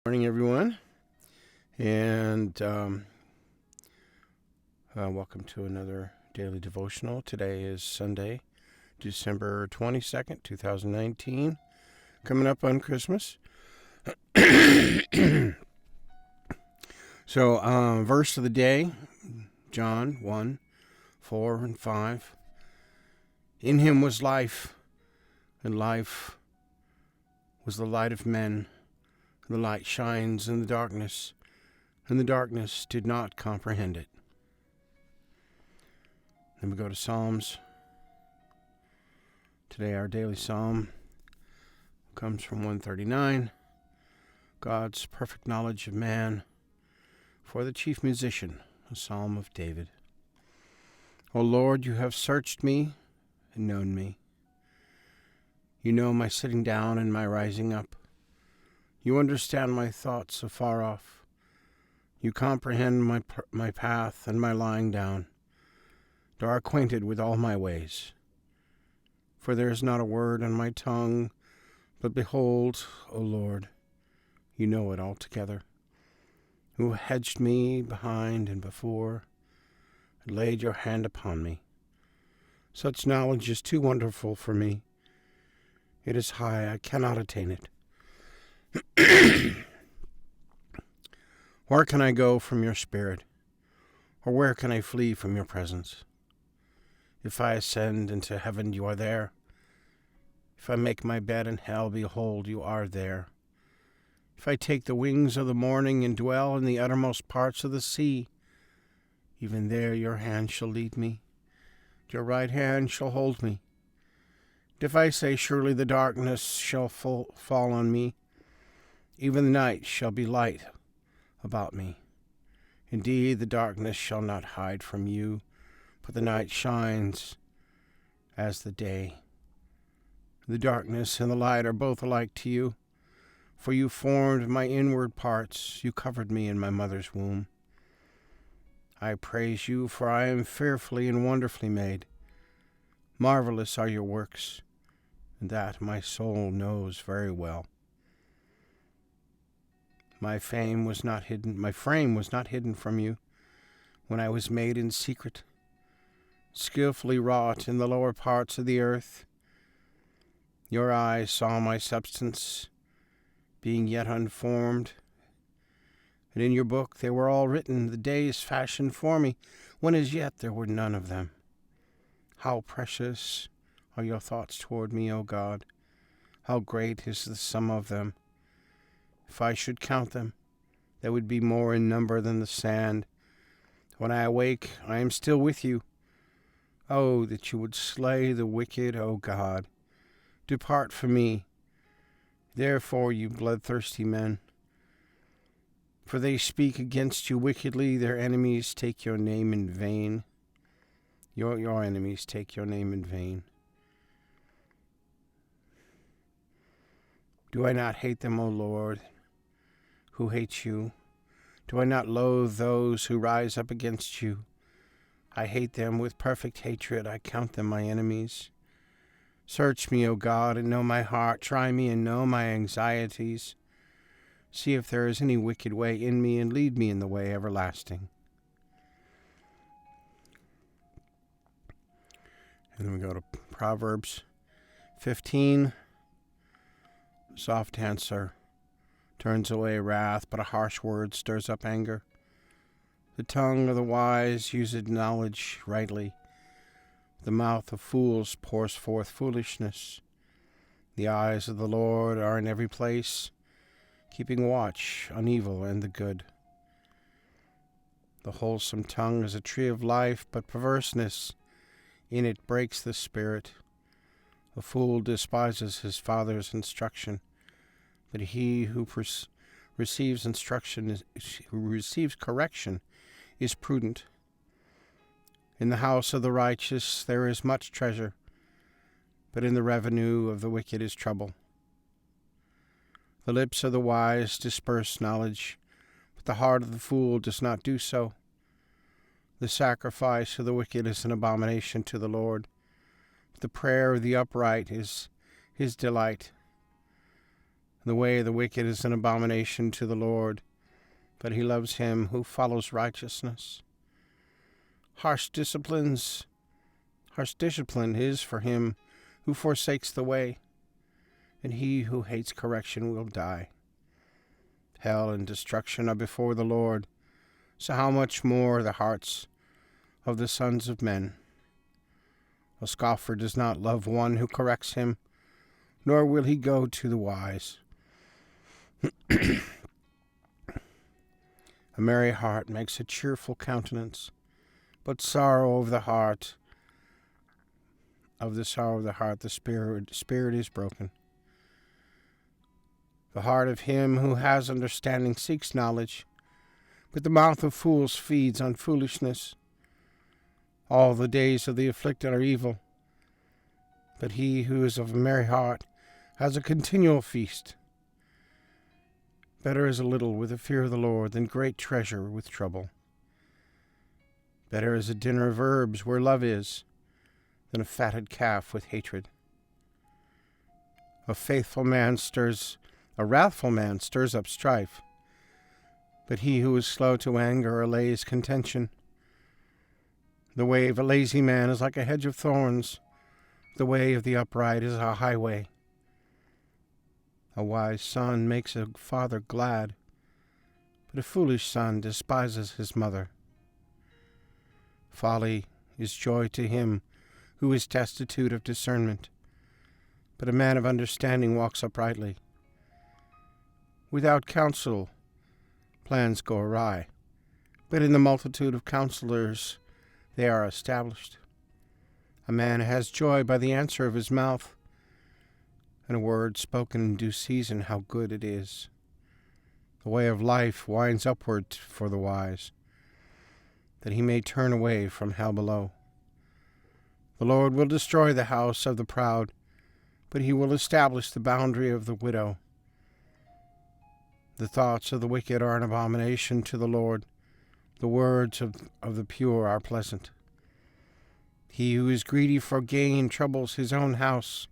Morning, everyone, and welcome to another daily devotional. Today is Sunday, December 22nd, 2019, coming up on Christmas. So, verse of the day, John 1, 4 and 5. In him was life, and life was the light of men. The light shines in the darkness, and the darkness did not comprehend it. Then we go to Psalms. Today our daily psalm comes from 139, God's perfect knowledge of man, for the chief musician, a psalm of David. O Lord, you have searched me and known me. You know my sitting down and my rising up. You understand my thoughts afar off. You comprehend my path and my lying down, and are acquainted with all my ways. For there is not a word on my tongue, but behold, O Lord, you know it altogether. Who hedged me behind and before, and laid your hand upon me. Such knowledge is too wonderful for me. It is high, I cannot attain it. Where can I go from your spirit? Or where can I flee from your presence? If I ascend into heaven, you are there. If I make my bed in hell, behold, you are there. If I take the wings of the morning and dwell in the uttermost parts of the sea, even there your hand shall lead me, your right hand shall hold me. And if I say, surely the darkness shall fall on me, even the night shall be light about me. Indeed, the darkness shall not hide from you, but the night shines as the day. The darkness and the light are both alike to you, for you formed my inward parts, you covered me in my mother's womb. I praise you, for I am fearfully and wonderfully made. Marvelous are your works, and that my soul knows very well. My frame was not hidden from you when I was made in secret, skillfully wrought in the lower parts of the earth. Your eyes saw my substance, being yet unformed, and in your book they were all written, the days fashioned for me, when as yet there were none of them. How precious are your thoughts toward me, O God! How great is the sum of them! If I should count them, they would be more in number than the sand. When I awake, I am still with you. Oh, that you would slay the wicked, O God! Depart from me, therefore, you bloodthirsty men. For they speak against you wickedly, their enemies take your name in vain. Your enemies take your name in vain. Do I not hate them, O Lord, who hate you? Do I not loathe those who rise up against you? I hate them with perfect hatred. I count them my enemies. Search me, O God, and know my heart. Try me and know my anxieties. See if there is any wicked way in me, and lead me in the way everlasting. And then we go to Proverbs 15. Soft answer turns away wrath, but a harsh word stirs up anger. The tongue of the wise uses knowledge rightly. The mouth of fools pours forth foolishness. The eyes of the Lord are in every place, keeping watch on evil and the good. The wholesome tongue is a tree of life, but perverseness in it breaks the spirit. A fool despises his father's instruction, but he who receives correction is prudent. In the house of the righteous there is much treasure, but in the revenue of the wicked is trouble. The lips of the wise disperse knowledge, but the heart of the fool does not do so. The sacrifice of the wicked is an abomination to the Lord, but the prayer of the upright is his delight. The way of the wicked is an abomination to the Lord, but he loves him who follows righteousness. Harsh discipline is for him who forsakes the way, and he who hates correction will die. Hell and destruction are before the Lord, so how much more the hearts of the sons of men? A scoffer does not love one who corrects him, nor will he go to the wise. A merry heart makes a cheerful countenance, but sorrow of the heart, the spirit is broken. The heart of him who has understanding seeks knowledge, but the mouth of fools feeds on foolishness. All the days of the afflicted are evil, but he who is of a merry heart has a continual feast. Better is a little with the fear of the Lord than great treasure with trouble. Better is a dinner of herbs where love is than a fatted calf with hatred. A wrathful man stirs up strife, but he who is slow to anger allays contention. The way of a lazy man is like a hedge of thorns. The way of the upright is a highway. A wise son makes a father glad, but a foolish son despises his mother. Folly is joy to him who is destitute of discernment, but a man of understanding walks uprightly. Without counsel, plans go awry, but in the multitude of counselors they are established. A man has joy by the answer of his mouth, and a word spoken in due season, how good it is. The way of life winds upward for the wise, that he may turn away from hell below. The Lord will destroy the house of the proud, but he will establish the boundary of the widow. The thoughts of the wicked are an abomination to the Lord. The words of the pure are pleasant. He who is greedy for gain troubles his own house,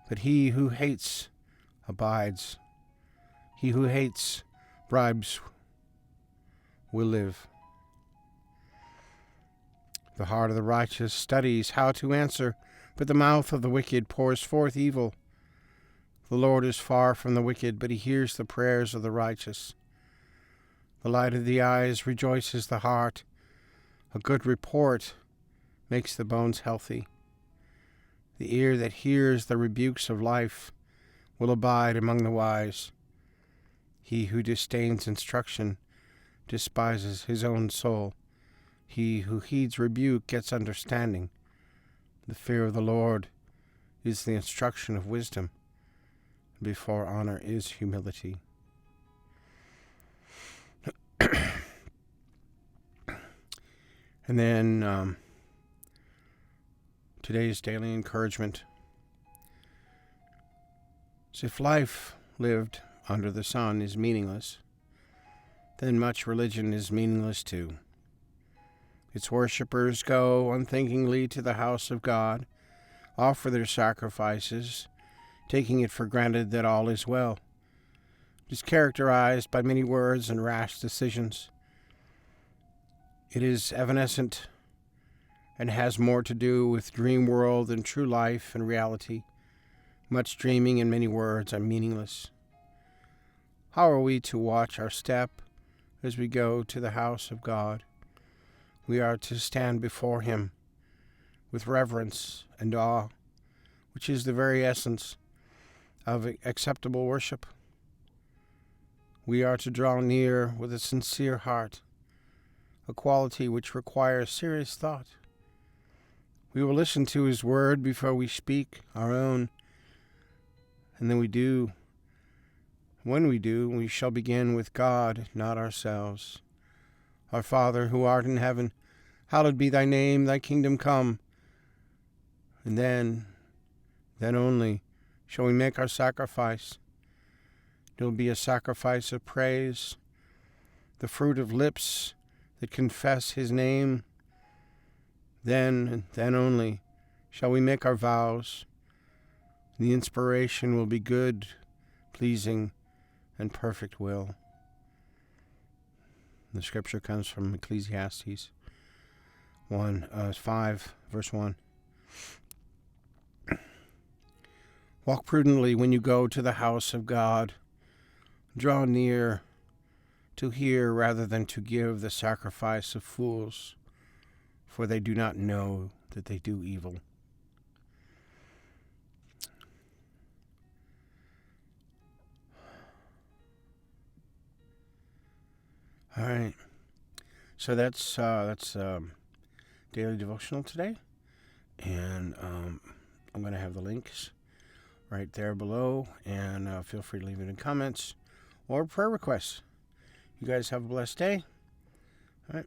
but he who hates abides. He who hates bribes will live. The heart of the righteous studies how to answer, but the mouth of the wicked pours forth evil. The Lord is far from the wicked, but he hears the prayers of the righteous. The light of the eyes rejoices the heart. A good report makes the bones healthy. The ear that hears the rebukes of life will abide among the wise. He who disdains instruction despises his own soul. He who heeds rebuke gets understanding. The fear of the Lord is the instruction of wisdom. Before honor is humility. And then today's daily encouragement. So if life lived under the sun is meaningless, then much religion is meaningless too. Its worshippers go unthinkingly to the house of God, offer their sacrifices, taking it for granted that all is well. It is characterized by many words and rash decisions. It is evanescent and has more to do with dream world than true life and reality. Much dreaming and many words are meaningless. How are we to watch our step as we go to the house of God? We are to stand before him with reverence and awe, which is the very essence of acceptable worship. We are to draw near with a sincere heart, a quality which requires serious thought. We will listen to his word before we speak our own, and then when we do, we shall begin with God, not ourselves. Our Father, who art in heaven, hallowed be thy name, thy kingdom come. And then only shall we make our sacrifice. It will be a sacrifice of praise, the fruit of lips that confess his name. Then only shall we make our vows. The inspiration will be good, pleasing, and perfect will. The scripture comes from Ecclesiastes 5, verse 1. Walk prudently when you go to the house of God. Draw near to hear rather than to give the sacrifice of fools, for they do not know that they do evil. All right. So that's daily devotional today, and I'm going to have the links right there below, and feel free to leave it in comments or prayer requests. You guys have a blessed day. All right.